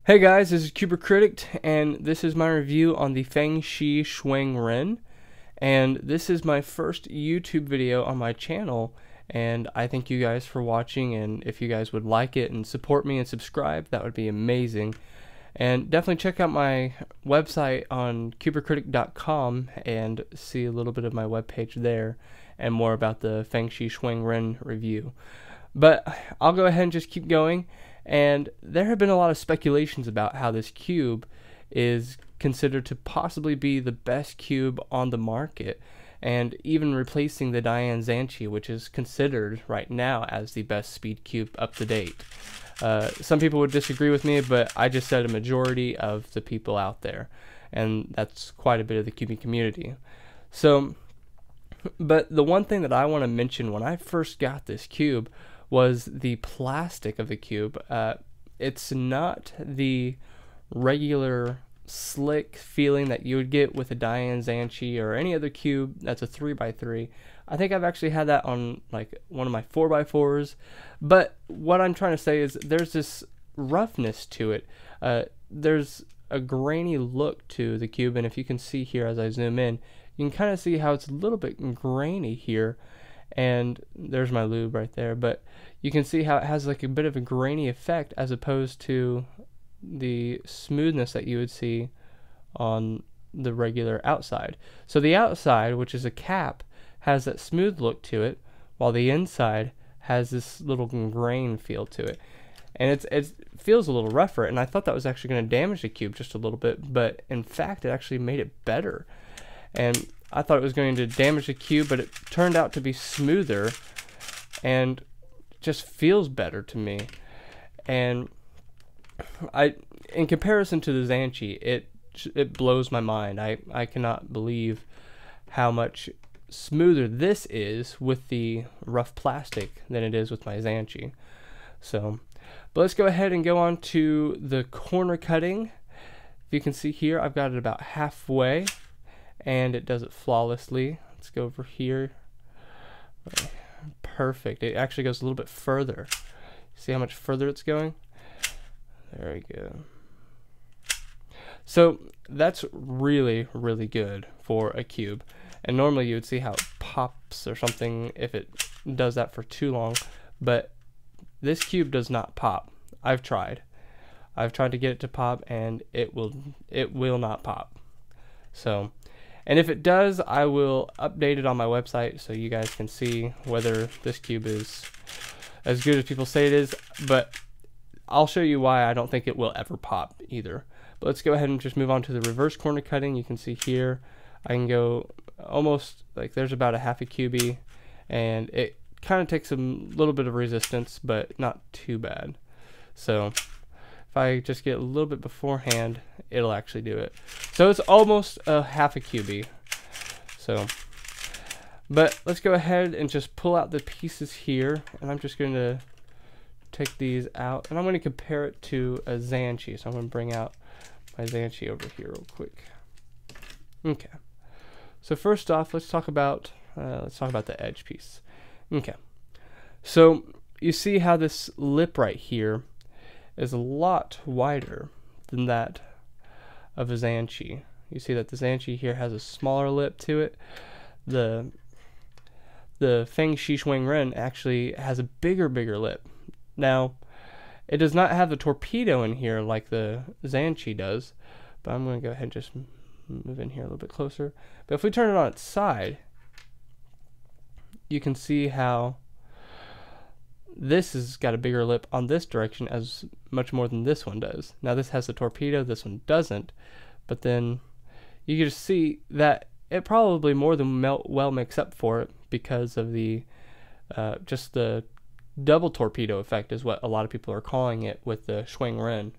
Hey guys, this is Critic, and this is my review on the FangShi Shuang Ren, and this is my first YouTube video on my channel, and I thank you guys for watching, and if you guys would like it and support me and subscribe, that would be amazing. And definitely check out my website on cubercritic.com and see a little bit of my webpage there and more about the FangShi Shuang Ren review. But I'll go ahead and just keep going. And there have been a lot of speculations about how this cube is considered to possibly be the best cube on the market, and even replacing the Diane Zanchi, which is considered right now as the best speed cube up to date. Some people would disagree with me, but I just said a majority of the people out there, and that's quite a bit of the cubing community. So, but the one thing that I want to mention when I first got this cube was the plastic of the cube. It's not the regular slick feeling that you would get with a Diane Zanchi or any other cube that's a 3x3. I think I've actually had that on like one of my 4x4s, but what I'm trying to say is there's this roughness to it. There's a grainy look to the cube, and if you can see here as I zoom in, you can kind of see how it's a little bit grainy here. And there's my lube right there, but you can see how it has like a bit of a grainy effect as opposed to the smoothness that you would see on the regular outside. So the outside, which is a cap, has that smooth look to it, while the inside has this little grain feel to it. And it feels a little rougher, and I thought that was actually going to damage the cube just a little bit, but in fact it actually made it better. And I thought it was going to damage the cube, but it turned out to be smoother and just feels better to me. And in comparison to the Zanchi, it blows my mind. I cannot believe how much smoother this is with the rough plastic than it is with my Zanchi. So, but let's go ahead and go on to the corner cutting. If you can see here, I've got it about halfway, and it does it flawlessly. Let's go over here. Perfect. It actually goes a little bit further. See how much further it's going? There we go. So that's really, really good for a cube. And normally you would see how it pops or something if it does that for too long. But this cube does not pop. I've tried. I've tried to get it to pop, and it will not pop. So, and if it does, I will update it on my website so you guys can see whether this cube is as good as people say it is. But I'll show you why I don't think it will ever pop either. But let's go ahead and just move on to the reverse corner cutting. You can see here, I can go almost like there's about a half a cubie, and it kind of takes a little bit of resistance, but not too bad. So if I just get a little bit beforehand, it'll actually do it. So it's almost a half a cubie. So, but let's go ahead and just pull out the pieces here, and I'm just going to take these out, and I'm going to compare it to a Zanchi. So I'm going to bring out my Zanchi over here real quick. Okay. So first off, let's talk about the edge piece. Okay. So you see how this lip right here is a lot wider than that of a Zanchi. You see that the Zanchi here has a smaller lip to it. The FangShi Shuang Ren actually has a bigger lip. Now, it does not have the torpedo in here like the Zanchi does, but I'm going to go ahead and just move in here a little bit closer. But if we turn it on its side, you can see how this has got a bigger lip on this direction as much more than this one does. Now this has the torpedo, this one doesn't, but then you can just see that it probably more than well makes up for it because of the just the double torpedo effect is what a lot of people are calling it with the Shuang Ren.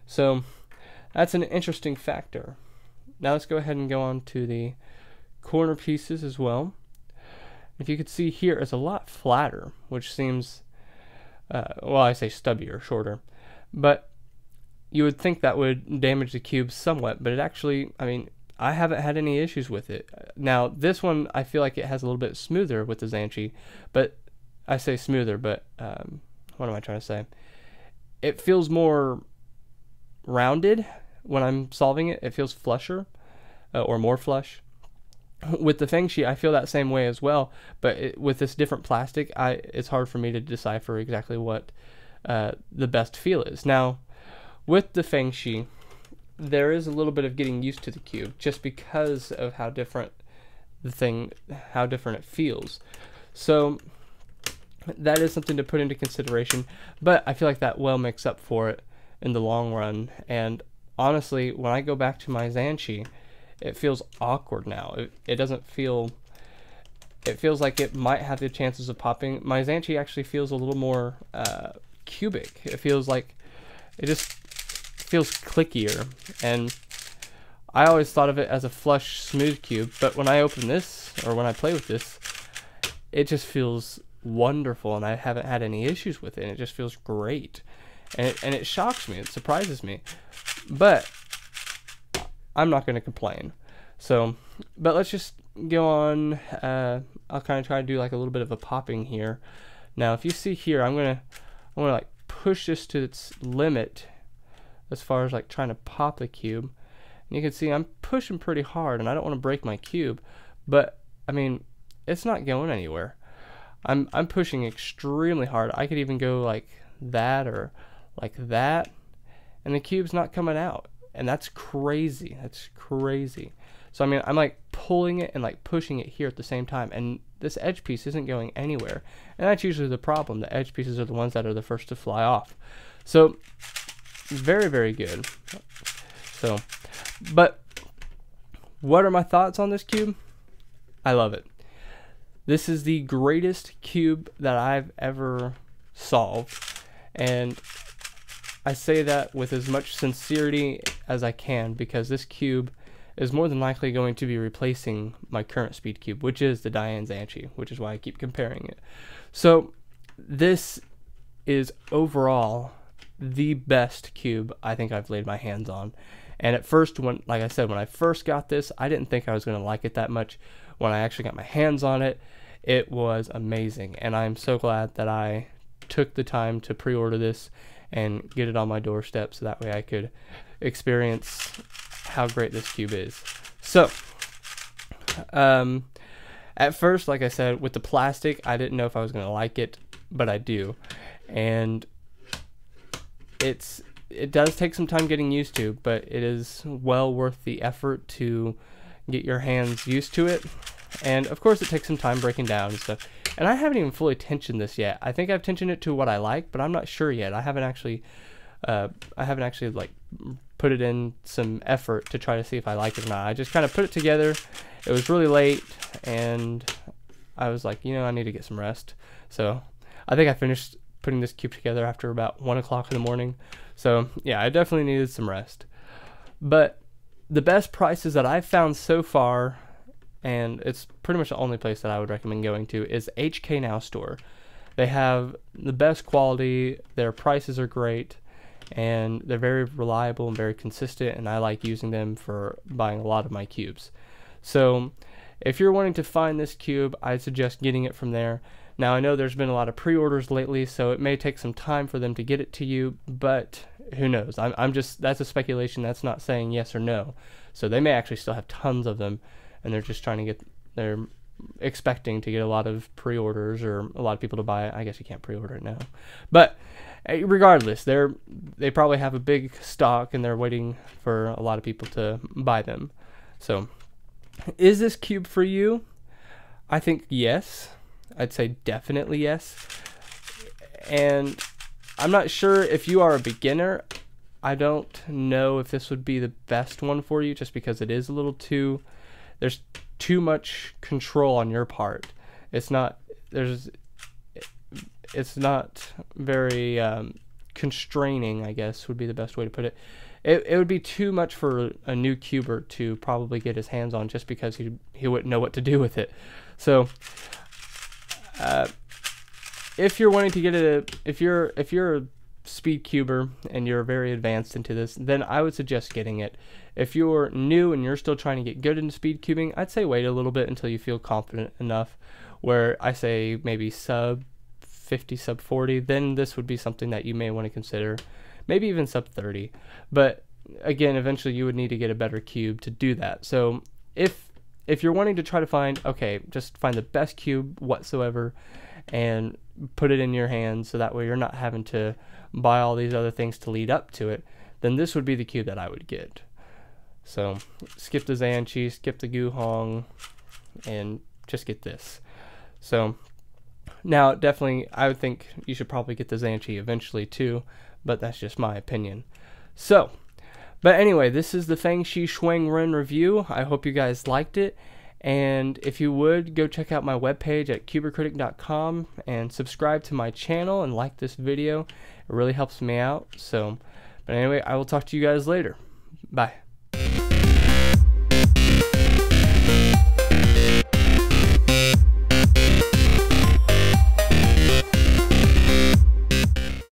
So that's an interesting factor. Now let's go ahead and go on to the corner pieces as well. If you could see here, it's a lot flatter, which seems well, I say stubbier, shorter, but you would think that would damage the cube somewhat, but it actually, I mean, I haven't had any issues with it. Now, this one, I feel like it has a little bit smoother with the Zanchi, but I say smoother, but what am I trying to say? It feels more rounded when I'm solving it. It feels flusher, or more flush. With the FangShi, I feel that same way as well, but with this different plastic, it's hard for me to decipher exactly what the best feel is. Now, with the FangShi, there is a little bit of getting used to the cube, just because of how different it feels. So that is something to put into consideration, but I feel like that well makes up for it in the long run. And honestly, when I go back to my Fanshi, it feels awkward now. It doesn't feel, it feels like it might have the chances of popping. My Fanshi actually feels a little more cubic. It feels like, it just feels clickier, and I always thought of it as a flush, smooth cube, but when I open this, or when I play with this, it just feels wonderful, and I haven't had any issues with it, and it just feels great. And it shocks me, it surprises me, but I'm not going to complain. So, but let's just go on. I'll kind of try to do like a little bit of a popping here. Now, if you see here, I'm gonna like push this to its limit as far as like trying to pop the cube. And you can see I'm pushing pretty hard, and I don't want to break my cube, but I mean, it's not going anywhere. I'm pushing extremely hard. I could even go like that or like that, and the cube's not coming out. And that's crazy. That's crazy. So I mean, I'm like pulling it and like pushing it here at the same time, and this edge piece isn't going anywhere. And that's usually the problem. The edge pieces are the ones that are the first to fly off. So very, very good. So, but what are my thoughts on this cube? I love it. This is the greatest cube that I've ever solved, and I say that with as much sincerity as I can, because this cube is more than likely going to be replacing my current speed cube, which is the Diane Fanshi, which is why I keep comparing it. So this is overall the best cube I think I've laid my hands on. And at first, like I said, when I first got this, I didn't think I was going to like it that much. When I actually got my hands on it, it was amazing, and I'm so glad that I took the time to pre-order this and get it on my doorstep, so that way I could experience how great this cube is. So, at first, like I said, with the plastic, I didn't know if I was going to like it, but I do. And it does take some time getting used to, but it is well worth the effort to get your hands used to it. And of course, it takes some time breaking down and stuff. And I haven't even fully tensioned this yet. I think I've tensioned it to what I like, but I'm not sure yet. I haven't actually like put it in some effort to try to see if I like it or not. I just kind of put it together. It was really late, and I was like, you know, I need to get some rest. So I think I finished putting this cube together after about 1 o'clock in the morning. So yeah, I definitely needed some rest. But the best prices that I've found so far, and it's pretty much the only place that I would recommend going to, is HK Now store. They have the best quality, their prices are great, and they're very reliable and very consistent, and I like using them for buying a lot of my cubes. So if you're wanting to find this cube, I'd suggest getting it from there. Now, I know there's been a lot of pre-orders lately, so it may take some time for them to get it to you, but who knows? I'm just, that's a speculation. That's not saying yes or no. So they may actually still have tons of them, and they're just trying to get, they're expecting to get a lot of pre-orders or a lot of people to buy it. I guess you can't pre-order it now. But regardless, they probably have a big stock, and they're waiting for a lot of people to buy them. So is this cube for you? I think yes. I'd say definitely yes. And I'm not sure if you are a beginner. I don't know if this would be the best one for you, just because it is a little too, there's too much control on your part. It's not very constraining, I guess would be the best way to put it. It would be too much for a new cuber to probably get his hands on, just because he wouldn't know what to do with it. So if you're wanting to get if you're a speed cuber and you're very advanced into this, then I would suggest getting it. If you're new and you're still trying to get good into speed cubing, I'd say wait a little bit until you feel confident enough, where I say maybe sub 50, sub 40, then this would be something that you may want to consider. maybe even sub 30. But again, eventually you would need to get a better cube to do that. So if you're wanting to try to find, okay, just find the best cube whatsoever and put it in your hands so that way you're not having to buy all these other things to lead up to it, then this would be the cube that I would get. So skip the Zhanchi, skip the Guhong, and just get this. So now definitely I would think you should probably get the Zhanchi eventually too, but that's just my opinion. So but anyway, this is the FangShi Shuang Ren review. I hope you guys liked it. And if you would, go check out my webpage at cubercritic.com and subscribe to my channel and like this video. It really helps me out. So, but anyway, I will talk to you guys later. Bye.